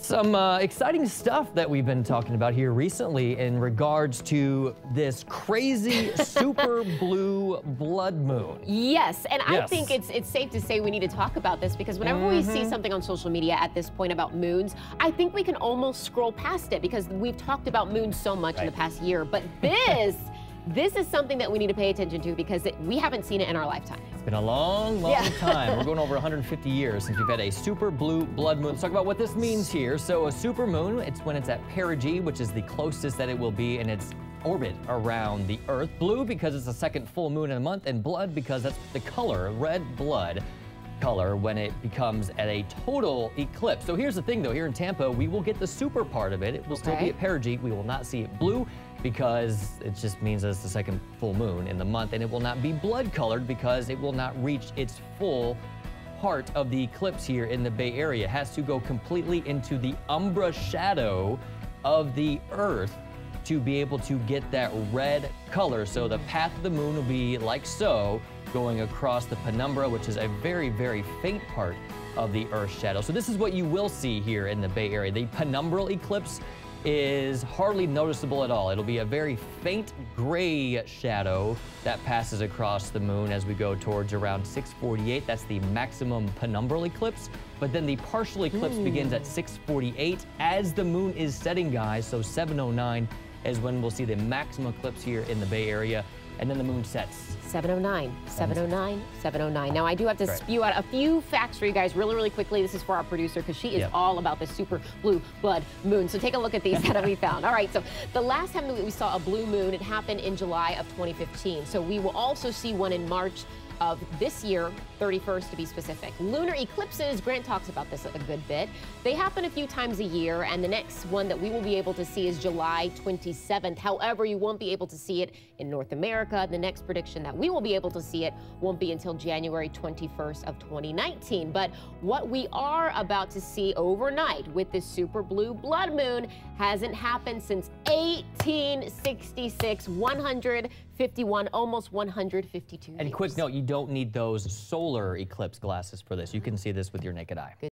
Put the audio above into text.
Some exciting stuff that we've been talking about here recently in regards to this crazy super blue blood moon. Yes, and I think it's safe to say we need to talk about this because whenever we see something on social media at this point about moons, I think we can almost scroll past it because we've talked about moons so much in the past year. But this is something that we need to pay attention to because we haven't seen it in our lifetime. It's been a long time. We're going over 150 years since we've had a super blue blood moon. Let's talk about what this means here. So a super moon, it's when it's at perigee, which is the closest that it will be in its orbit around the Earth. Blue because it's the second full moon in a month, and blood because that's the color, red blood color, when it becomes at a total eclipse. So here's the thing though, here in Tampa, we will get the super part of it. It will still be at perigee. We will not see it blue because it just means that it's the second full moon in the month, and it will not be blood colored because it will not reach its full part of the eclipse here in the Bay Area. It has to go completely into the umbra shadow of the Earth to be able to get that red color. So the path of the moon will be like so, going across the penumbra, which is a very, very faint part of the Earth's shadow. So this is what you will see here in the Bay Area. The penumbral eclipse is hardly noticeable at all. It'll be a very faint gray shadow that passes across the moon as we go towards around 6:48. That's the maximum penumbral eclipse. But then the partial eclipse begins at 6:48 as the moon is setting, guys. So 7:09 is when we'll see the maximum eclipse here in the Bay Area. And then the moon sets. 7:09, 7:09, 7:09. Now, I do have to spew out a few facts for you guys really, really quickly. This is for our producer because she is all about this super blue blood moon. So take a look at these that we found. All right, so the last time that we saw a blue moon, it happened in July of 2015. So we will also see one in March of this year, 31st to be specific. Lunar eclipses, Grant talks about this a good bit. They happen a few times a year, and the next one that we will be able to see is July 27th. However, you won't be able to see it in North America. The next prediction that we will be able to see it won't be until January 21st of 2019. But what we are about to see overnight with this super blue blood moon hasn't happened since 1866, 151, almost 152 years. And quick note, you don't need those solar eclipse glasses for this. You can see this with your naked eye.